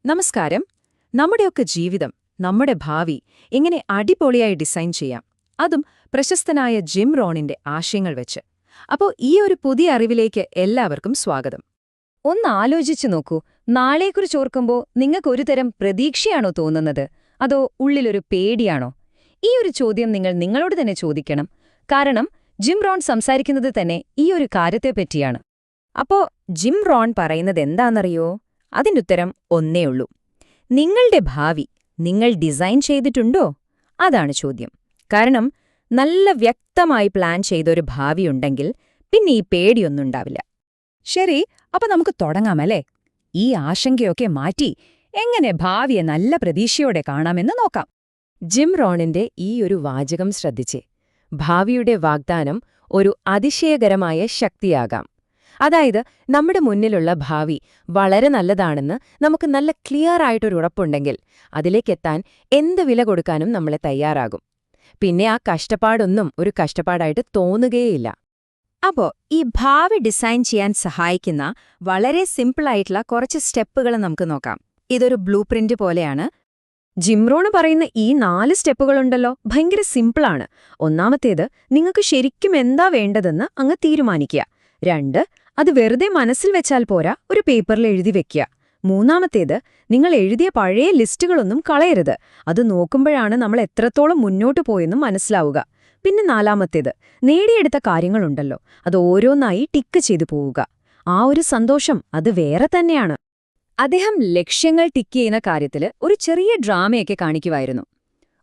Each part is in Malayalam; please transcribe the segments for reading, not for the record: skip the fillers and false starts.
നമസ്കാരം. നമ്മുടെയൊക്കെ ജീവിതം, നമ്മുടെ ഭാവി എങ്ങനെ അടിപൊളിയായി ഡിസൈൻ ചെയ്യാം, അതും പ്രശസ്തനായ ജിം റോണിന്റെ ആശയങ്ങൾ വെച്ച്. ഈ ഒരു പുതിയ അറിവിലേക്ക് എല്ലാവർക്കും സ്വാഗതം. ഒന്ന് ആലോചിച്ചു നോക്കൂ, നാളെക്കുറിച്ച് ഓർക്കുമ്പോൾ നിങ്ങൾക്കൊരു തരം പ്രതീക്ഷയാണോ തോന്നുന്നത്, അതോ ഉള്ളിലൊരു പേടിയാണോ? ഈ ഒരു ചോദ്യം നിങ്ങൾ നിങ്ങളോട് തന്നെ ചോദിക്കണം. കാരണം ജിം റോൺ സംസാരിക്കുന്നത് തന്നെ ഈ ഒരു കാര്യത്തെപ്പറ്റിയാണ്. ജിം റോൺ പറയുന്നത് എന്താണെന്നറിയോ? അതിൻ്റെ ഉത്തരം ഒന്നേയുള്ളൂ. നിങ്ങളുടെ ഭാവി നിങ്ങൾ ഡിസൈൻ ചെയ്തിട്ടുണ്ടോ? അതാണ് ചോദ്യം. കാരണം നല്ല വ്യക്തമായി പ്ലാൻ ചെയ്തൊരു ഭാവിയുണ്ടെങ്കിൽ പിന്നെ ഈ പേടിയൊന്നുണ്ടാവില്ല. ശരി, നമുക്ക് തുടങ്ങാമല്ലേ? ഈ ആശങ്കയൊക്കെ മാറ്റി എങ്ങനെ ഭാവിയെ നല്ല പ്രതീക്ഷയോടെ കാണാമെന്ന് നോക്കാം. ജിം റോണിന്റെ ഈ ഒരു വാചകം ശ്രദ്ധിച്ചേ. ഭാവിയുടെ വാഗ്ദാനം ഒരു അതിശയകരമായ ശക്തിയാകാം. അതായത് നമ്മുടെ മുന്നിലുള്ള ഭാവി വളരെ നല്ലതാണെന്ന് നമുക്ക് നല്ല ക്ലിയർ ആയിട്ടൊരു ഉറപ്പുണ്ടെങ്കിൽ അതിലേക്കെത്താൻ എന്ത് വില കൊടുക്കാനും നമ്മളെ തയ്യാറാകും. പിന്നെ ആ കഷ്ടപ്പാടൊന്നും ഒരു കഷ്ടപ്പാടായിട്ട് തോന്നുകയേയില്ല. ഈ ഭാവി ഡിസൈൻ ചെയ്യാൻ സഹായിക്കുന്ന വളരെ സിമ്പിളായിട്ടുള്ള കുറച്ച് സ്റ്റെപ്പുകൾ നമുക്ക് നോക്കാം. ഇതൊരു ബ്ലൂ പ്രിന്റ് പോലെയാണ്. ജിം റോൺ പറയുന്ന ഈ 4 സ്റ്റെപ്പുകളുണ്ടല്ലോ, ഭയങ്കര സിമ്പിളാണ്. ഒന്നാമത്തേത്, നിങ്ങൾക്ക് ശരിക്കും എന്താ വേണ്ടതെന്ന് അങ്ങ് തീരുമാനിക്കുക. 2, അത് വെറുതെ മനസ്സിൽ വെച്ചാൽ പോരാ, ഒരു പേപ്പറിൽ എഴുതി വെക്കുക. 3, നിങ്ങൾ എഴുതിയ പഴയ ലിസ്റ്റുകളൊന്നും കളയരുത്. അത് നോക്കുമ്പോഴാണ് നമ്മൾ എത്രത്തോളം മുന്നോട്ടു പോയെന്നും മനസ്സിലാവുക. പിന്നെ 4, നേടിയെടുത്ത കാര്യങ്ങളുണ്ടല്ലോ, അത് ഓരോന്നായി ടിക്ക് ചെയ്തു പോവുക. ആ ഒരു സന്തോഷം അത് വേറെ തന്നെയാണ്. അദ്ദേഹം ലക്ഷ്യങ്ങൾ ടിക്ക് ചെയ്യുന്ന കാര്യത്തിൽ ഒരു ചെറിയ ഡ്രാമയൊക്കെ കാണിക്കുമായിരുന്നു.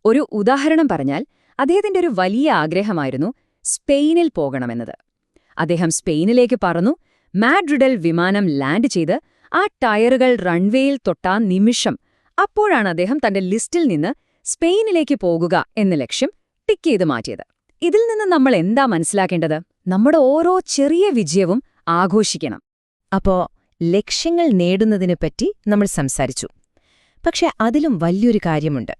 ഒരു ഉദാഹരണം പറഞ്ഞാൽ, അദ്ദേഹത്തിന്റെ ഒരു വലിയ ആഗ്രഹമായിരുന്നു സ്പെയിനിൽ പോകണമെന്നത്. അദ്ദേഹം സ്പെയിനിലേക്ക് പറന്നു. മാഡ്രിഡിൽ വിമാനം ലാൻഡ് ചെയ്ത് ആ ടയറുകൾ റൺവേയിൽ തൊട്ടാ നിമിഷം അപ്പോഴാണ് അദ്ദേഹം തന്റെ ലിസ്റ്റിൽ നിന്ന് സ്പെയിനിലേക്ക് പോകുക എന്ന ലക്ഷ്യം ടിക്ക് ചെയ്ത് മാറ്റിയത്. ഇതിൽ നിന്ന് നമ്മൾ എന്താ മനസ്സിലാക്കേണ്ടത്? നമ്മുടെ ഓരോ ചെറിയ വിജയവും ആഘോഷിക്കണം. ലക്ഷ്യങ്ങൾ നേടുന്നതിനെപ്പറ്റി നമ്മൾ സംസാരിച്ചു. പക്ഷെ അതിലും വലിയൊരു കാര്യമുണ്ട്.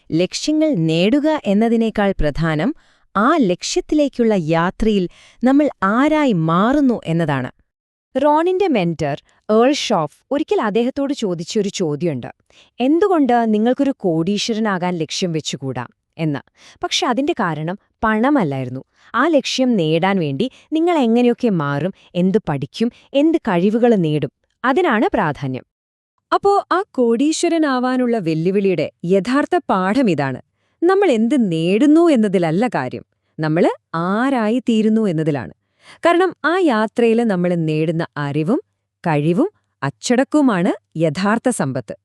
ലക്ഷ്യങ്ങൾ നേടുക എന്നതിനേക്കാൾ പ്രധാനം ആ ലക്ഷ്യത്തിലേക്കുള്ള യാത്രയിൽ നമ്മൾ ആരായി മാറുന്നു എന്നതാണ്. റോണിന്റെ മെന്റർ ഏൾ ഷോഫ് ഒരിക്കൽ അദ്ദേഹത്തോട് ചോദിച്ചൊരു ചോദ്യമുണ്ട്: എന്തുകൊണ്ട് നിങ്ങൾക്കൊരു കോടീശ്വരനാകാൻ ലക്ഷ്യം വെച്ചുകൂടാ എന്ന്. പക്ഷെ അതിന്റെ കാരണം പണമല്ലായിരുന്നു. ആ ലക്ഷ്യം നേടാൻ വേണ്ടി നിങ്ങൾ എങ്ങനെയൊക്കെ മാറും, എന്ത് പഠിക്കും, എന്ത് കഴിവുകൾ നേടും, അതിനാണ് പ്രാധാന്യം. ആ കോടീശ്വരനാവാനുള്ള വെല്ലുവിളിയുടെ യഥാർത്ഥ പാഠമിതാണ്. നമ്മൾ എന്ത് നേടുന്നു എന്നതിലല്ല കാര്യം, നമ്മൾ ആരായിത്തീരുന്നു എന്നതിലാണ്. കാരണം ആ യാത്രയിൽ നമ്മൾ നേടുന്ന അറിവും കഴിവും അച്ചടക്കവുമാണ് യഥാർത്ഥ സമ്പത്ത്.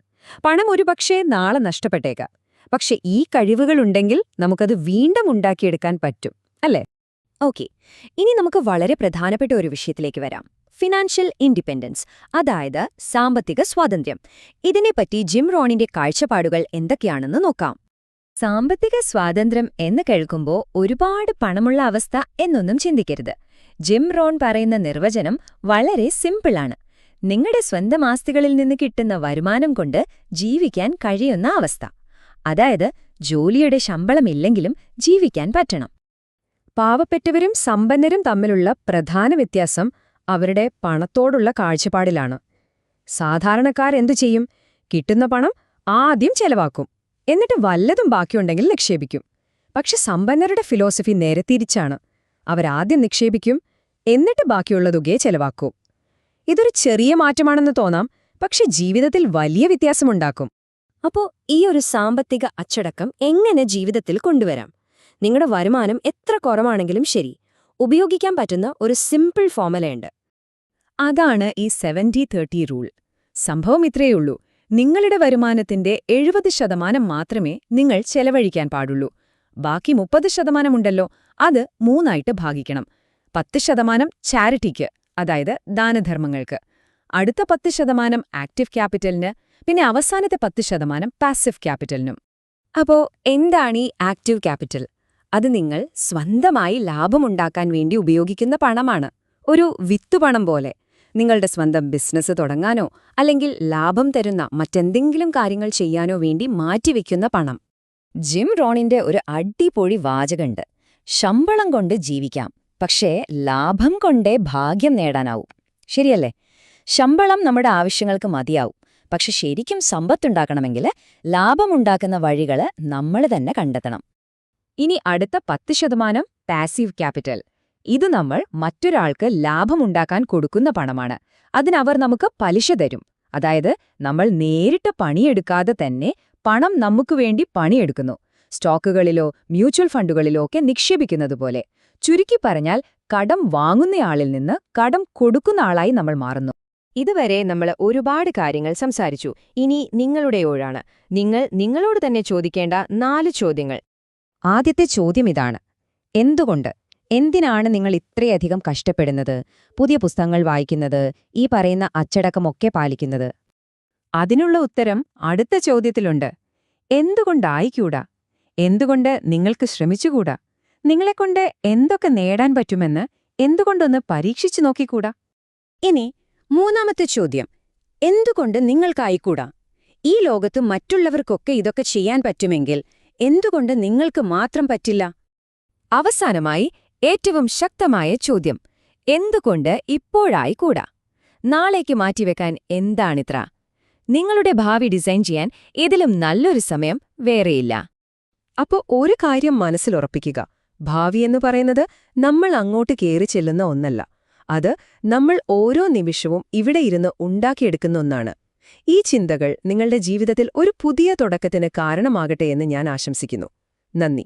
പണം ഒരുപക്ഷേ നാളെ നഷ്ടപ്പെട്ടേക്കാം, പക്ഷെ ഈ കഴിവുകളുണ്ടെങ്കിൽ നമുക്കത് വീണ്ടും ഉണ്ടാക്കിയെടുക്കാൻ പറ്റും, അല്ലേ? ഇനി നമുക്ക് വളരെ പ്രധാനപ്പെട്ട ഒരു വിഷയത്തിലേക്ക് വരാം: ഫിനാൻഷ്യൽ ഇൻഡിപെൻഡൻസ്, അതായത് സാമ്പത്തിക സ്വാതന്ത്ര്യം. ഇതിനെപ്പറ്റി ജിം റോണിന്റെ കാഴ്ചപ്പാടുകൾ എന്തൊക്കെയാണെന്ന് നോക്കാം. സാമ്പത്തിക സ്വാതന്ത്ര്യം എന്ന് കേൾക്കുമ്പോൾ ഒരുപാട് പണമുള്ള അവസ്ഥ എന്നൊന്നും ചിന്തിക്കരുത്. ജിം റോൺ പറയുന്ന നിർവചനം വളരെ സിമ്പിളാണ്. നിങ്ങളുടെ സ്വന്തം ആസ്തികളിൽ നിന്ന് കിട്ടുന്ന വരുമാനം കൊണ്ട് ജീവിക്കാൻ കഴിയുന്ന അവസ്ഥ. അതായത് ജോലിയുടെ ശമ്പളമില്ലെങ്കിലും ജീവിക്കാൻ പറ്റണം. പാവപ്പെട്ടവരും സമ്പന്നരും തമ്മിലുള്ള പ്രധാന വ്യത്യാസം അവരുടെ പണത്തോടുള്ള കാഴ്ചപ്പാടിലാണ്. സാധാരണക്കാരെന്തു ചെയ്യും? കിട്ടുന്ന പണം ആദ്യം ചെലവാക്കും, എന്നിട്ട് വല്ലതും ബാക്കിയുണ്ടെങ്കിൽ നിക്ഷേപിക്കും. പക്ഷെ സമ്പന്നരുടെ ഫിലോസഫി നേരെ തിരിച്ചാണ്. അവരാദ്യം നിക്ഷേപിക്കും, എന്നിട്ട് ബാക്കിയുള്ള തുകയെ ചെലവാക്കൂ. ഇതൊരു ചെറിയ മാറ്റമാണെന്ന് തോന്നാം, പക്ഷെ ജീവിതത്തിൽ വലിയ വ്യത്യാസമുണ്ടാക്കും. ഈ ഒരു സാമ്പത്തിക അച്ചടക്കം എങ്ങനെ ജീവിതത്തിൽ കൊണ്ടുവരാം? നിങ്ങളുടെ വരുമാനം എത്ര കുറവാണെങ്കിലും ശരി, ഉപയോഗിക്കാൻ പറ്റുന്ന ഒരു സിമ്പിൾ ഫോർമുലയുണ്ട്. അതാണ് ഈ 70-30 റൂൾ. സംഭവം ഇത്രയുള്ളൂ: നിങ്ങളുടെ വരുമാനത്തിന്റെ 70% മാത്രമേ നിങ്ങൾ ചെലവഴിക്കാൻ പാടുള്ളൂ. ബാക്കി 30% ഉണ്ടല്ലോ, അത് 3ആയിട്ട് ഭാഗിക്കണം. 10% ചാരിറ്റിക്ക്, അതായത് ദാനധർമ്മങ്ങൾക്ക്, അടുത്ത 10% ആക്റ്റീവ് ക്യാപിറ്റലിന്, പിന്നെ അവസാനത്തെ 10% പാസീവ് ക്യാപിറ്റലിനും. എന്താണ് ഈ ആക്റ്റീവ് ക്യാപിറ്റൽ? അത് നിങ്ങൾ സ്വന്തമായി ലാഭമുണ്ടാക്കാൻ വേണ്ടി ഉപയോഗിക്കുന്ന പണമാണ്. ഒരു വിത്തുപണം പോലെ. നിങ്ങളുടെ സ്വന്തം ബിസിനസ് തുടങ്ങാനോ അല്ലെങ്കിൽ ലാഭം തരുന്ന മറ്റെന്തെങ്കിലും കാര്യങ്ങൾ ചെയ്യാനോ വേണ്ടി മാറ്റിവെക്കുന്ന പണം. ജിം റോണിന്റെ ഒരു അടിപൊളി വാചകമുണ്ട്: ശമ്പളം കൊണ്ട് ജീവിക്കാം, പക്ഷേ ലാഭം കൊണ്ടേ ഭാഗ്യം നേടാനാവൂ. ശരിയല്ലേ? ശമ്പളം നമ്മുടെ ആവശ്യങ്ങൾക്ക് മതിയാവും, പക്ഷെ ശരിക്കും സമ്പത്തുണ്ടാക്കണമെങ്കിൽ ലാഭമുണ്ടാക്കുന്ന വഴികൾ നമ്മൾ തന്നെ കണ്ടെത്തണം. ഇനി അടുത്ത 10% പാസീവ് ക്യാപിറ്റൽ. ഇത് നമ്മൾ മറ്റൊരാൾക്ക് ലാഭമുണ്ടാക്കാൻ കൊടുക്കുന്ന പണമാണ്. അതിനവർ നമുക്ക് പലിശ തരും. അതായത് നമ്മൾ നേരിട്ട് പണിയെടുക്കാതെ തന്നെ പണം നമുക്ക് വേണ്ടി പണിയെടുക്കുന്നു. സ്റ്റോക്കുകളിലോ മ്യൂച്വൽ ഫണ്ടുകളിലോ ഒക്കെ നിക്ഷേപിക്കുന്നതുപോലെ. ചുരുക്കി പറഞ്ഞാൽ കടം വാങ്ങുന്നയാളിൽ നിന്ന് കടം കൊടുക്കുന്ന ആളായി നമ്മൾ മാറുന്നു. ഇതുവരെ നമ്മൾ ഒരുപാട് കാര്യങ്ങൾ സംസാരിച്ചു. ഇനി നിങ്ങളുടെ ഊഴാണ്. നിങ്ങൾ നിങ്ങളോട് തന്നെ ചോദിക്കേണ്ട 4 ചോദ്യങ്ങൾ. ആദ്യത്തെ ചോദ്യം ഇതാണ്: എന്തുകൊണ്ട്, എന്തിനാണ് നിങ്ങൾ ഇത്രയധികം കഷ്ടപ്പെടുന്നത്, പുതിയ പുസ്തകങ്ങൾ വായിക്കുന്നത്, ഈ പറയുന്ന അച്ചടക്കമൊക്കെ പാലിക്കുന്നത്? അതിനുള്ള ഉത്തരം അടുത്ത ചോദ്യത്തിലുണ്ട്. എന്തുകൊണ്ടായിക്കൂടാ? എന്തുകൊണ്ട് നിങ്ങൾക്ക് ശ്രമിച്ചുകൂടാ? നിങ്ങളെക്കൊണ്ട് എന്തൊക്കെ നേടാൻ പറ്റുമെന്ന് എന്തുകൊണ്ടൊന്ന് പരീക്ഷിച്ചു നോക്കിക്കൂടാ? ഇനി 3ാമത്തെ ചോദ്യം, എന്തുകൊണ്ട് നിങ്ങൾക്കായിക്കൂടാ? ഈ ലോകത്ത് മറ്റുള്ളവർക്കൊക്കെ ഇതൊക്കെ ചെയ്യാൻ പറ്റുമെങ്കിൽ എന്തുകൊണ്ട് നിങ്ങൾക്ക് മാത്രം പറ്റില്ല? അവസാനമായി ഏറ്റവും ശക്തമായ ചോദ്യം, എന്തുകൊണ്ട് ഇപ്പോഴായിക്കൂടാ? നാളേക്ക് മാറ്റിവെക്കാൻ എന്താണിത്ര? നിങ്ങളുടെ ഭാവി ഡിസൈൻ ചെയ്യാൻ ഇതിലും നല്ലൊരു സമയം വേറെയില്ല. അപ്പോ ഒരു കാര്യം മനസ്സിലുറപ്പിക്കുക: ഭാവിയെന്ന് പറയുന്നത് നമ്മൾ അങ്ങോട്ട് കേറി ചെല്ലുന്ന ഒന്നല്ല. അത് നമ്മൾ ഓരോ നിമിഷവും ഇവിടെ ഇരുന്ന് ഉണ്ടാക്കിയെടുക്കുന്ന ഒന്നാണ്. ഈ ചിന്തകൾ നിങ്ങളുടെ ജീവിതത്തിൽ ഒരു പുതിയ തുടക്കത്തിന് കാരണമാകട്ടെ എന്ന് ഞാൻ ആശംസിക്കുന്നു. നന്ദി.